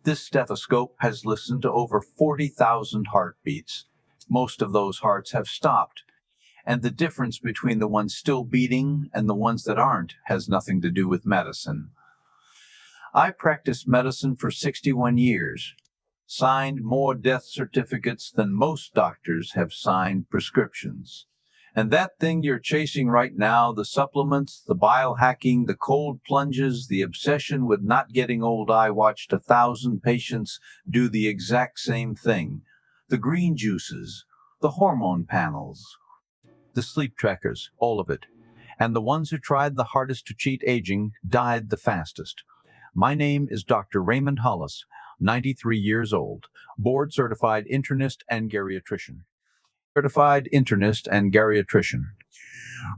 This stethoscope has listened to over 40,000 heartbeats. Most of those hearts have stopped, and the difference between the ones still beating and the ones that aren't has nothing to do with medicine. I practiced medicine for 61 years, signed more death certificates than most doctors have signed prescriptions. And that thing you're chasing right now, the supplements, the biohacking, the cold plunges, the obsession with not getting old, I watched 1,000 patients do the exact same thing. The green juices, the hormone panels, the sleep trackers, all of it. And the ones who tried the hardest to cheat aging died the fastest. My name is Dr. Raymond Hollis, 93 years old, board-certified internist and geriatrician.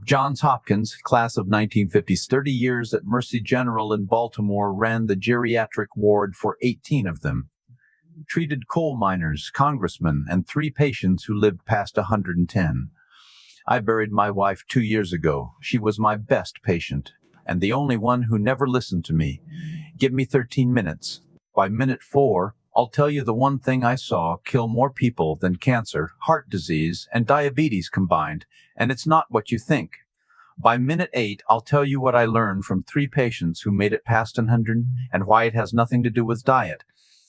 Johns Hopkins, class of 1950s, 30 years at Mercy General in Baltimore, ran the geriatric ward for 18 of them. Treated coal miners, congressmen, and 3 patients who lived past 110. I buried my wife 2 years ago. She was my best patient, and the only one who never listened to me. Give me 13 minutes. By minute 4, I'll tell you the one thing I saw kill more people than cancer, heart disease, and diabetes combined, and it's not what you think. By minute 8, I'll tell you what I learned from 3 patients who made it past 100 and why it has nothing to do with diet.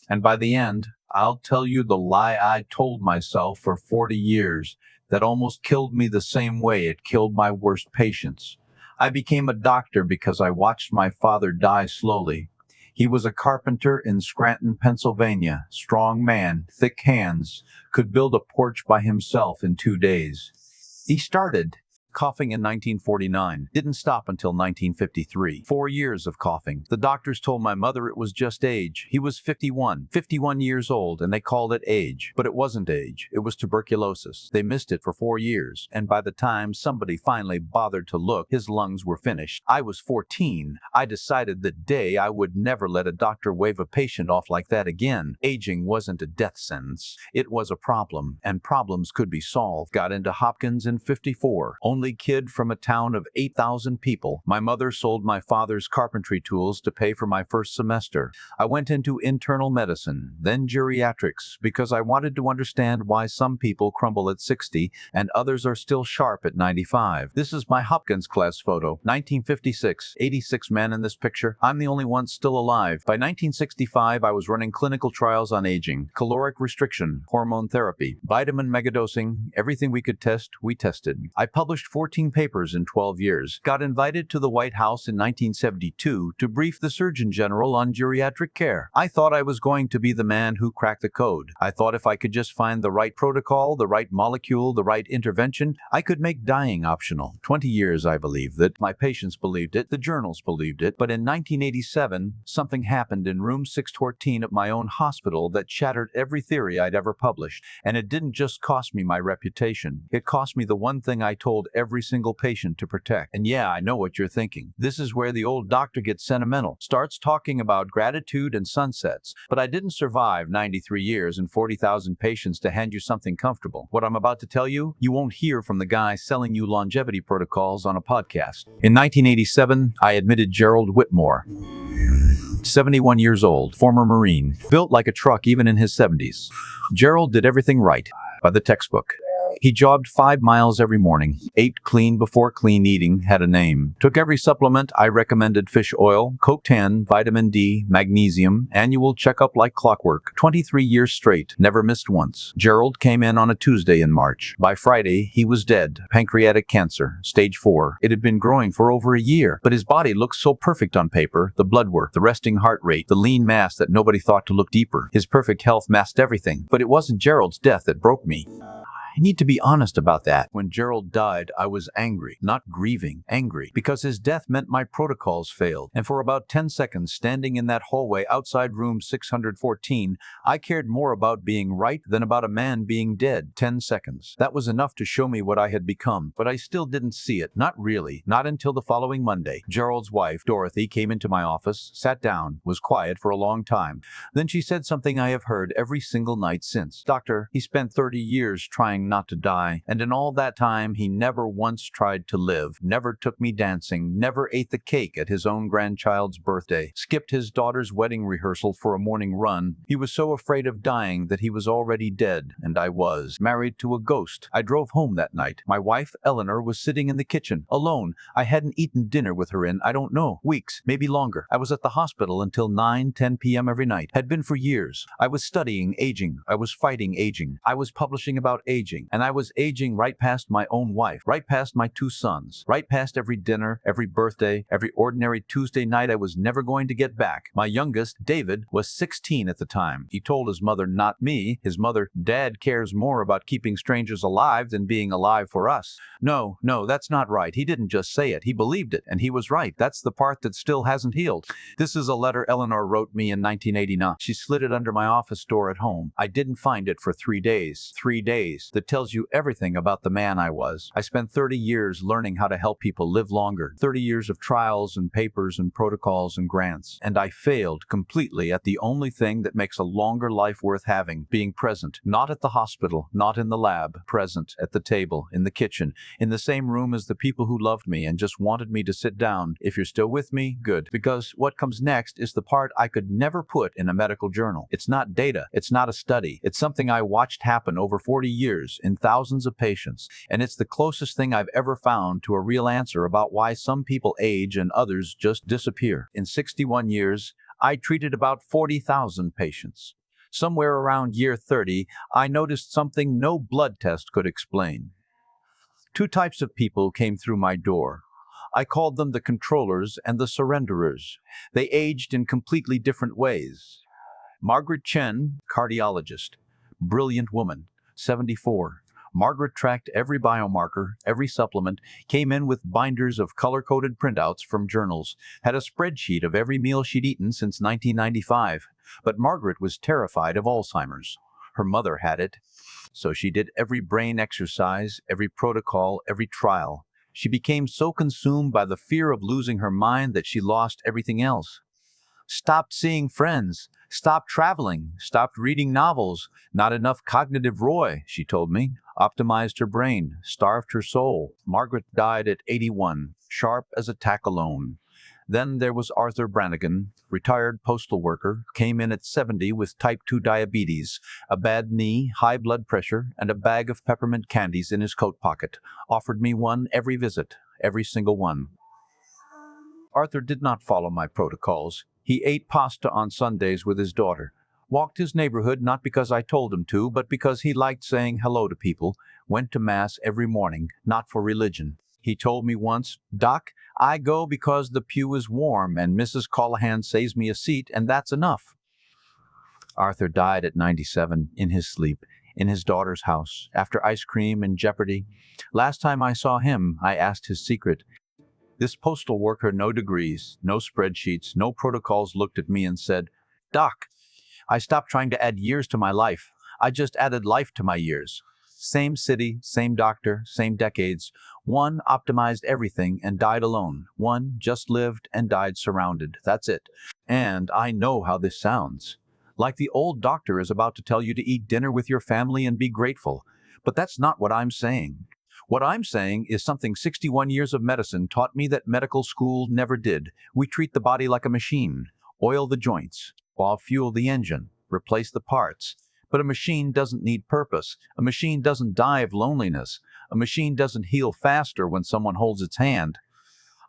And by the end, I'll tell you the lie I told myself for 40 years that almost killed me the same way it killed my worst patients. I became a doctor because I watched my father die slowly. He was a carpenter in Scranton, Pennsylvania, strong man, thick hands, could build a porch by himself in 2 days. He started coughing in 1949, didn't stop until 1953. 4 years of coughing. The doctors told my mother it was just age. He was 51 years old, and they called it age. But it wasn't age, it was tuberculosis. They missed it for 4 years, and by the time somebody finally bothered to look, his lungs were finished. I was 14. I decided that day I would never let a doctor wave a patient off like that again. Aging wasn't a death sentence. It was a problem, and problems could be solved. Got into Hopkins in 54. Only kid from a town of 8,000 people. My mother sold my father's carpentry tools to pay for my first semester. I went into internal medicine, then geriatrics, because I wanted to understand why some people crumble at 60 and others are still sharp at 95. This is my Hopkins class photo, 1956. 86 men in this picture. I'm the only one still alive. By 1965, I was running clinical trials on aging, caloric restriction, hormone therapy, vitamin megadosing, everything we could test, we tested. I published 14 papers in 12 years. Got invited to the White House in 1972 to brief the Surgeon General on geriatric care. I thought I was going to be the man who cracked the code. I thought if I could just find the right protocol, the right molecule, the right intervention, I could make dying optional. 20 years I believed it. My patients believed it. The journals believed it. But in 1987, something happened in room 614 at my own hospital that shattered every theory I'd ever published. And it didn't just cost me my reputation. It cost me the one thing I told every single patient to protect. And yeah, I know what you're thinking. This is where the old doctor gets sentimental, starts talking about gratitude and sunsets. But I didn't survive 93 years and 40,000 patients to hand you something comfortable. What I'm about to tell you, you won't hear from the guy selling you longevity protocols on a podcast. In 1987, I admitted Gerald Whitmore, 71 years old, former Marine, built like a truck even in his 70s. Gerald did everything right, by the textbook. He jogged 5 miles every morning, ate clean before clean eating had a name, took every supplement I recommended: fish oil, CoQ10, vitamin D, magnesium, annual checkup like clockwork. 23 years straight, never missed once. Gerald came in on a Tuesday in March. By Friday, he was dead. Pancreatic cancer, stage 4. It had been growing for over a year, but his body looked so perfect on paper. The blood work, the resting heart rate, the lean mass that nobody thought to look deeper. His perfect health masked everything. But it wasn't Gerald's death that broke me. I need to be honest about that. When Gerald died, I was angry, not grieving, angry, because his death meant my protocols failed. And for about 10 seconds, standing in that hallway outside room 614, I cared more about being right than about a man being dead. 10 seconds. That was enough to show me what I had become, but I still didn't see it. Not really. Not until the following Monday. Gerald's wife, Dorothy, came into my office, sat down, was quiet for a long time. Then she said something I have heard every single night since. Doctor, he spent 30 years trying trying not to die, and in all that time he never once tried to live, never took me dancing, never ate the cake at his own grandchild's birthday, skipped his daughter's wedding rehearsal for a morning run. He was so afraid of dying that he was already dead, and I was married to a ghost. I drove home that night. My wife, Eleanor, was sitting in the kitchen, alone. I hadn't eaten dinner with her in, I don't know, weeks, maybe longer. I was at the hospital until 9-10 p.m. every night. Had been for years. I was studying aging. I was fighting aging. I was publishing about aging. And I was aging right past my own wife, right past my 2 sons, right past every dinner, every birthday, every ordinary Tuesday night I was never going to get back. My youngest, David, was 16 at the time. He told his mother, not me, his mother, Dad cares more about keeping strangers alive than being alive for us. No, that's not right. He didn't just say it. He believed it, and he was right. That's the part that still hasn't healed. This is a letter Eleanor wrote me in 1989. She slid it under my office door at home. I didn't find it for 3 days. 3 days. That tells you everything about the man I was. I spent 30 years learning how to help people live longer. 30 years of trials and papers and protocols and grants. And I failed completely at the only thing that makes a longer life worth having, being present. Not at the hospital, not in the lab. Present at the table, in the kitchen, in the same room as the people who loved me and just wanted me to sit down. If you're still with me, good. Because what comes next is the part I could never put in a medical journal. It's not data. It's not a study. It's something I watched happen over 40 years in thousands of patients. And it's the closest thing I've ever found to a real answer about why some people age and others just disappear. In 61 years, I treated about 40,000 patients. Somewhere around year 30, I noticed something no blood test could explain. 2 types of people came through my door. I called them the controllers and the surrenderers. They aged in completely different ways. Margaret Chen, cardiologist, brilliant woman, 74. Margaret tracked every biomarker, every supplement, came in with binders of color-coded printouts from journals, had a spreadsheet of every meal she'd eaten since 1995. But Margaret was terrified of Alzheimer's. Her mother had it, so she did every brain exercise, every protocol, every trial. She became so consumed by the fear of losing her mind that she lost everything else. Stopped seeing friends, stopped traveling, stopped reading novels, not enough cognitive ROI, she told me, optimized her brain, starved her soul. Margaret died at 81, sharp as a tack alone. Then there was Arthur Brannigan, retired postal worker, came in at 70 with type 2 diabetes, a bad knee, high blood pressure, and a bag of peppermint candies in his coat pocket. Offered me one every visit, every single one. Arthur did not follow my protocols. He ate pasta on Sundays with his daughter, walked his neighborhood not because I told him to, but because he liked saying hello to people, went to Mass every morning, not for religion. He told me once, "Doc, I go because the pew is warm and Mrs. Callahan saves me a seat, and that's enough." Arthur died at 97, in his sleep, in his daughter's house, after ice cream and Jeopardy. Last time I saw him, I asked his secret. This postal worker, no degrees, no spreadsheets, no protocols, looked at me and said, "Doc, I stopped trying to add years to my life. I just added life to my years." Same city, same doctor, same decades. One optimized everything and died alone. One just lived and died surrounded. That's it. And I know how this sounds. Like the old doctor is about to tell you to eat dinner with your family and be grateful. But that's not what I'm saying. What I'm saying is something 61 years of medicine taught me that medical school never did. We treat the body like a machine. Oil the joints, while fuel the engine, replace the parts. But a machine doesn't need purpose. A machine doesn't die of loneliness. A machine doesn't heal faster when someone holds its hand.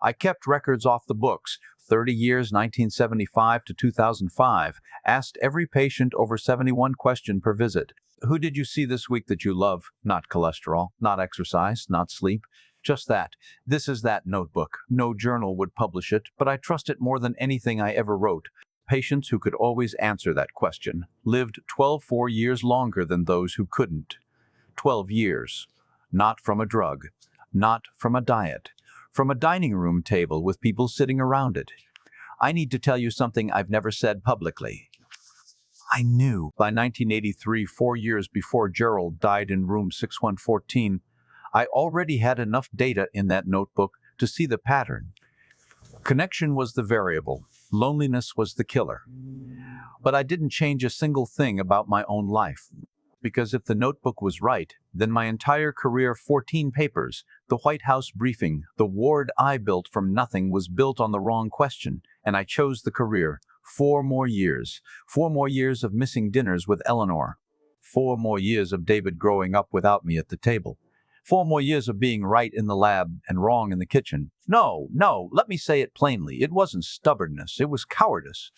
I kept records off the books, 30 years, 1975 to 2005, asked every patient over 71 questions per visit. Who did you see this week that you love? Not cholesterol, not exercise, not sleep. Just that. This is that notebook. No journal would publish it, but I trust it more than anything I ever wrote. Patients who could always answer that question lived 12 years longer than those who couldn't. 12 years. Not from a drug. Not from a diet. From a dining room table with people sitting around it. I need to tell you something I've never said publicly. I knew by 1983, 4 years before Gerald died in room 6114, I already had enough data in that notebook to see the pattern. Connection was the variable. Loneliness was the killer. But I didn't change a single thing about my own life. Because if the notebook was right, then my entire career, 14 papers, the White House briefing, the ward I built from nothing was built on the wrong question, and I chose the career. 4 more years. 4 more years of missing dinners with Eleanor. 4 more years of David growing up without me at the table. 4 more years of being right in the lab and wrong in the kitchen. No, let me say it plainly. It wasn't stubbornness, it was cowardice.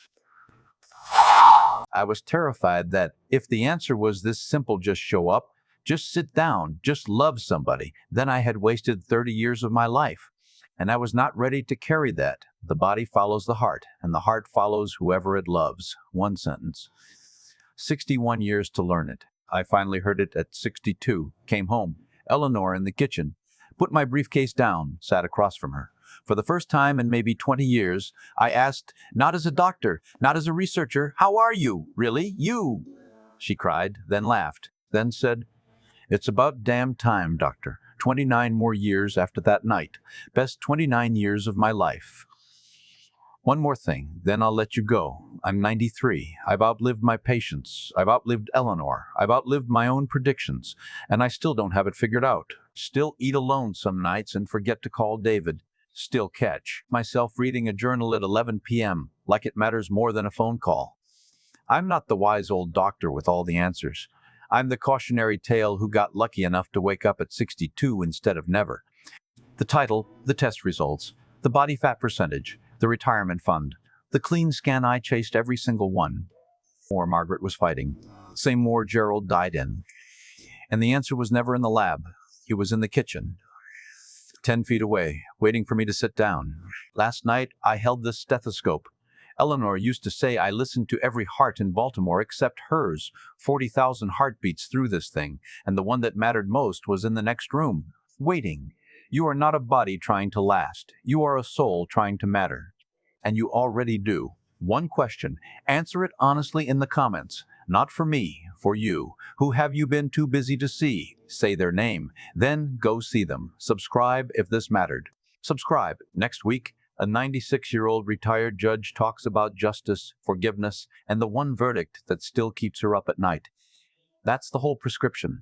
I was terrified that if the answer was this simple, just show up, just sit down, just love somebody, then I had wasted 30 years of my life. And I was not ready to carry that. The body follows the heart, and the heart follows whoever it loves. One sentence. 61 years to learn it. I finally heard it at 62. Came home. Eleanor in the kitchen. Put my briefcase down, sat across from her. For the first time in maybe 20 years, I asked, not as a doctor, not as a researcher, how are you? Really? You? She cried, then laughed, then said, it's about damn time, doctor. 29 more years after that night. Best 29 years of my life. One more thing, then I'll let you go. I'm 93. I've outlived my patients. I've outlived Eleanor. I've outlived my own predictions. And I still don't have it figured out. Still eat alone some nights and forget to call David. Still catch myself reading a journal at 11 p.m. like it matters more than a phone call. I'm not the wise old doctor with all the answers. I'm the cautionary tale who got lucky enough to wake up at 62 instead of never. The title, the test results, the body fat percentage, the retirement fund, the clean scan, I chased every single one. War Margaret was fighting. Same war Gerald died in. And the answer was never in the lab. He was in the kitchen. 10 feet away, waiting for me to sit down. Last night, I held this stethoscope. Eleanor used to say I listened to every heart in Baltimore except hers. 40,000 heartbeats through this thing, and the one that mattered most was in the next room, waiting. You are not a body trying to last. You are a soul trying to matter. And you already do. One question. Answer it honestly in the comments. Not for me, for you. Who have you been too busy to see? Say their name. Then go see them. Subscribe if this mattered. Subscribe. Next week, a 96-year-old retired judge talks about justice, forgiveness, and the one verdict that still keeps her up at night. That's the whole prescription.